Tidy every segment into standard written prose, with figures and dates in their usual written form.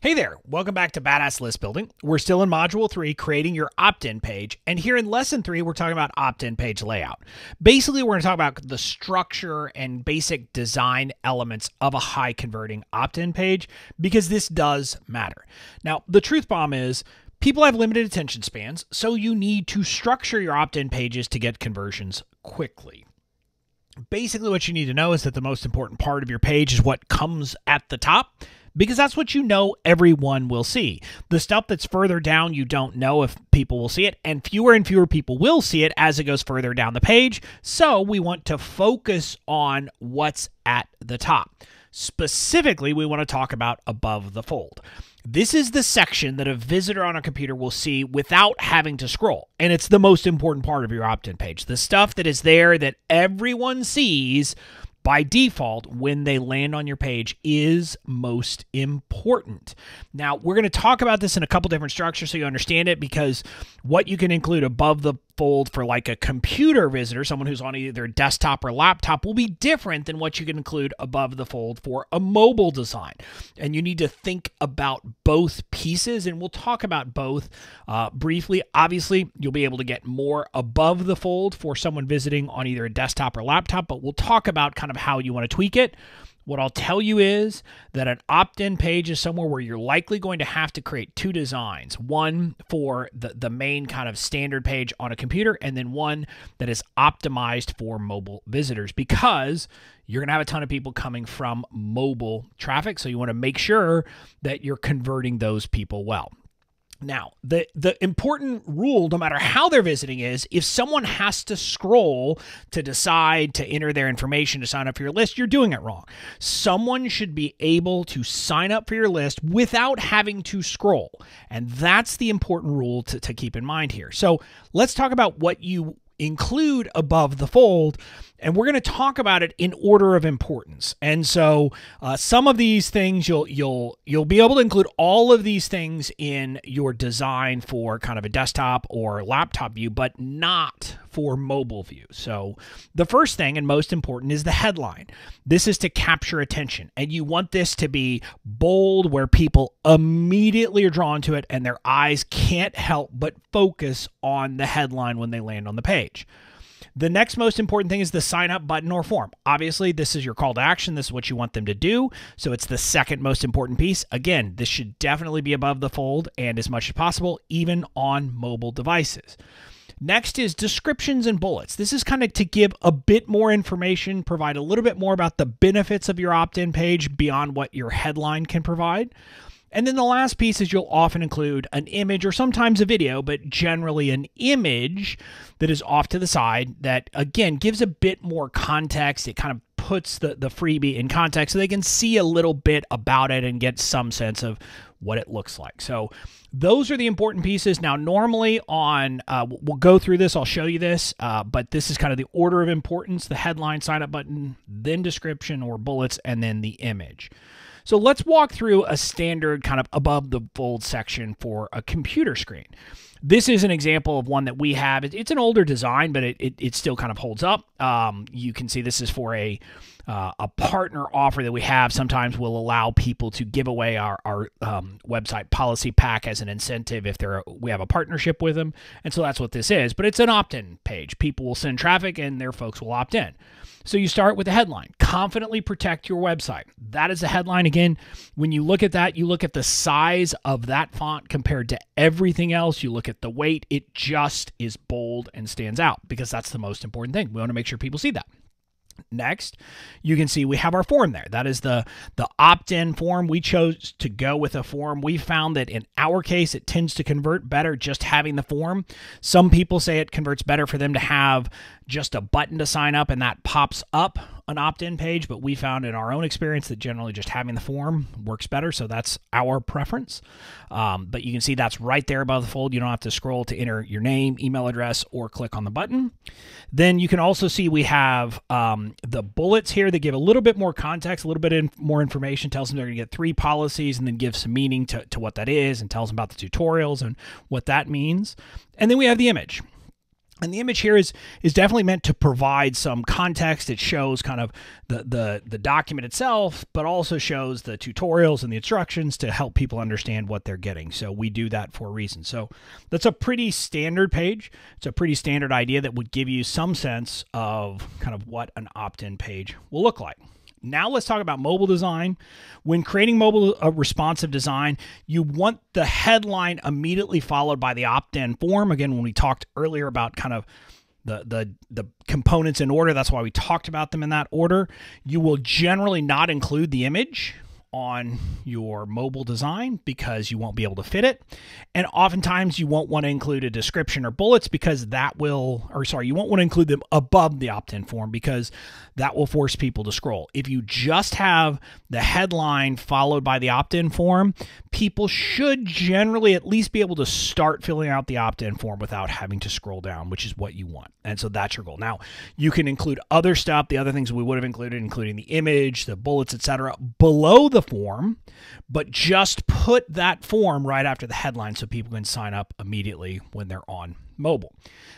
Hey there, welcome back to Badass List Building. We're still in Module 3, creating your opt-in page. And here in Lesson 3, we're talking about opt-in page layout. Basically, we're going to talk about the structure and basic design elements of a high-converting opt-in page because this does matter. Now, the truth bomb is people have limited attention spans, so you need to structure your opt-in pages to get conversions quickly. Basically, what you need to know is that the most important part of your page is what comes at the top, because that's what you know everyone will see. The stuff that's further down, you don't know if people will see it, and fewer people will see it as it goes further down the page. So we want to focus on what's at the top. Specifically, we want to talk about above the fold. This is the section that a visitor on a computer will see without having to scroll. And it's the most important part of your opt-in page. The stuff that is there that everyone sees by default when they land on your page is most important. Now, we're going to talk about this in a couple different structures so you understand it, because what you can include above the fold for like a computer visitor, someone who's on either desktop or laptop, will be different than what you can include above the fold for a mobile design. And you need to think about both pieces, and we'll talk about both briefly. Obviously, you'll be able to get more above the fold for someone visiting on either a desktop or laptop, but we'll talk about kind of how you want to tweak it. What I'll tell you is that an opt-in page is somewhere where you're likely going to have to create two designs, one for the main kind of standard page on a computer, and then one that is optimized for mobile visitors, because you're going to have a ton of people coming from mobile traffic, so you want to make sure that you're converting those people well. Now, the important rule, no matter how they're visiting, is if someone has to scroll to decide to enter their information to sign up for your list, you're doing it wrong. Someone should be able to sign up for your list without having to scroll. And that's the important rule to keep in mind here. So let's talk about what you include above the fold, and we're going to talk about it in order of importance. And so some of these things you'll be able to include all of these things in your design for kind of a desktop or laptop view, but not for mobile view. So the first thing and most important is the headline. This is to capture attention, and you want this to be bold where people immediately are drawn to it and their eyes can't help but focus on the headline when they land on the page. The next most important thing is the sign up button or form. Obviously, this is your call to action. This is what you want them to do. So it's the second most important piece. Again, this should definitely be above the fold and as much as possible, even on mobile devices. Next is descriptions and bullets. This is kind of to give a bit more information, provide a little bit more about the benefits of your opt-in page beyond what your headline can provide. And then the last piece is you'll often include an image or sometimes a video, but generally an image that is off to the side that, again, gives a bit more context. It kind of puts the freebie in context so they can see a little bit about it and get some sense of what it looks like. So those are the important pieces. Now, normally we'll go through this, I'll show you this, but this is kind of the order of importance: the headline, sign up button, then description or bullets, and then the image. So let's walk through a standard kind of above the fold section for a computer screen. This is an example of one that we have. It's an older design, but it still kind of holds up. You can see this is for a partner offer that we have. Sometimes we'll allow people to give away our website policy pack as an incentive if we have a partnership with them. And so that's what this is. But it's an opt-in page. People will send traffic and their folks will opt in. So you start with the headline: confidently protect your website. That is the headline. Again, when you look at that, you look at the size of that font compared to everything else. You look at the weight. It just is bold and stands out because that's the most important thing. We want to make sure people see that. Next, you can see we have our form there. That is the opt-in form. We chose to go with a form. We found that in our case, it tends to convert better just having the form. Some people say it converts better for them to have just a button to sign up and that pops up an opt-in page, but we found in our own experience that generally just having the form works better, so that's our preference. But you can see that's right there above the fold. You don't have to scroll to enter your name, email address, or click on the button. Then you can also see we have the bullets here that give a little bit more context, a little bit more information, tells them they're going to get 3 policies, and then gives some meaning to what that is and tells them about the tutorials and what that means. And then we have the image. And the image here is definitely meant to provide some context. It shows kind of the document itself, but also shows the tutorials and the instructions to help people understand what they're getting. So we do that for a reason. So that's a pretty standard page. It's a pretty standard idea that would give you some sense of kind of what an opt-in page will look like. Now let's talk about mobile design. When creating mobile responsive design, you want the headline immediately followed by the opt-in form. Again, when we talked earlier about kind of the components in order, that's why we talked about them in that order. You will generally not include the image on your mobile design because you won't be able to fit it. And oftentimes you won't want to include a description or bullets because that will, or sorry, you won't want to include them above the opt-in form because that will force people to scroll. If you just have the headline followed by the opt-in form, people should generally at least be able to start filling out the opt-in form without having to scroll down, which is what you want. And so that's your goal. Now, you can include other stuff, the other things we would have included, including the image, the bullets, etc., below the form, but just put that form right after the headline so people can sign up immediately when they're on mobile.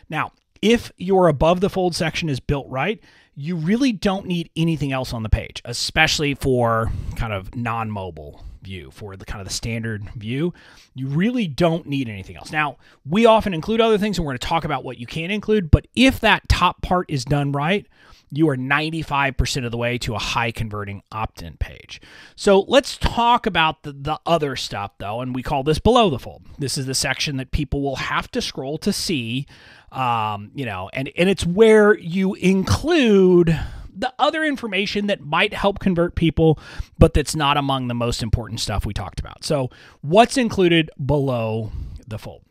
Now, if your above the fold section is built right, you really don't need anything else on the page, especially for kind of non-mobile view, for the kind of the standard view. You really don't need anything else. Now, we often include other things, and we're going to talk about what you can include, but if that top part is done right, you are 95% of the way to a high converting opt-in page. So let's talk about the other stuff though, and we call this below the fold. This is the section that people will have to scroll to see, and it's where you include the other information that might help convert people, but that's not among the most important stuff we talked about. So what's included below the fold?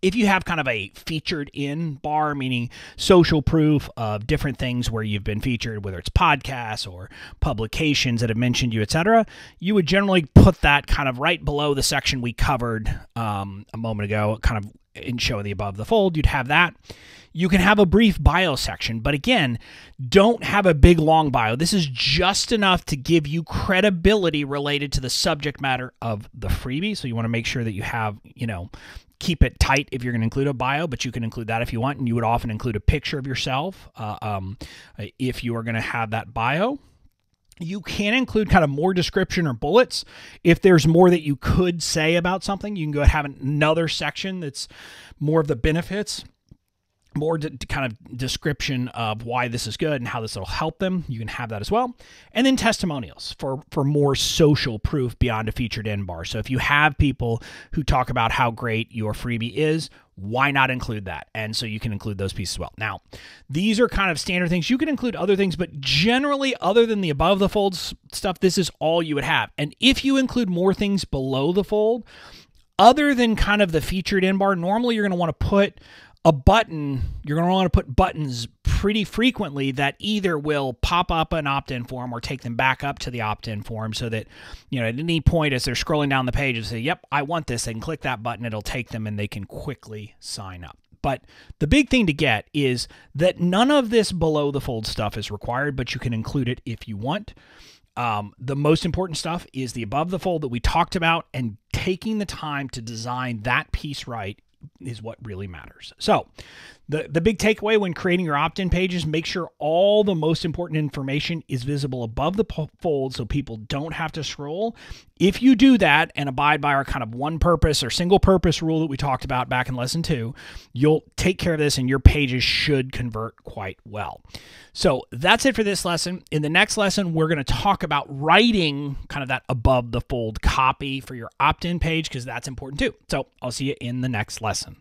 If you have kind of a featured in bar, meaning social proof of different things where you've been featured, whether it's podcasts or publications that have mentioned you, etc., you would generally put that kind of right below the section we covered a moment ago, kind of in showing the above the fold. You'd have that. You can have a brief bio section, but again, don't have a big long bio. This is just enough to give you credibility related to the subject matter of the freebie. So you want to make sure that you have, keep it tight if you're going to include a bio, but you can include that if you want. And you would often include a picture of yourself if you are going to have that bio. You can include kind of more description or bullets. If there's more that you could say about something, you can go and have another section that's more of the benefits, more kind of description of why this is good and how this will help them. You can have that as well. And then testimonials for more social proof beyond a featured in bar. So if you have people who talk about how great your freebie is, why not include that? And so you can include those pieces as well. Now, these are kind of standard things. You can include other things, but generally, other than the above the fold stuff, this is all you would have. And if you include more things below the fold, other than kind of the featured in bar, normally you're going to want to put a button, you're going to want to put buttons pretty frequently that either will pop up an opt-in form or take them back up to the opt-in form so that, at any point as they're scrolling down the page and say, yep, I want this, they can click that button, it'll take them and they can quickly sign up. But the big thing to get is that none of this below the fold stuff is required, but you can include it if you want. The most important stuff is the above the fold that we talked about, and taking the time to design that piece right is what really matters. So the big takeaway when creating your opt-in pages, make sure all the most important information is visible above the fold so people don't have to scroll. If you do that and abide by our kind of one purpose or single purpose rule that we talked about back in lesson 2, you'll take care of this and your pages should convert quite well. So that's it for this lesson. In the next lesson, we're going to talk about writing kind of that above the fold copy for your opt-in page because that's important too. So I'll see you in the next lesson.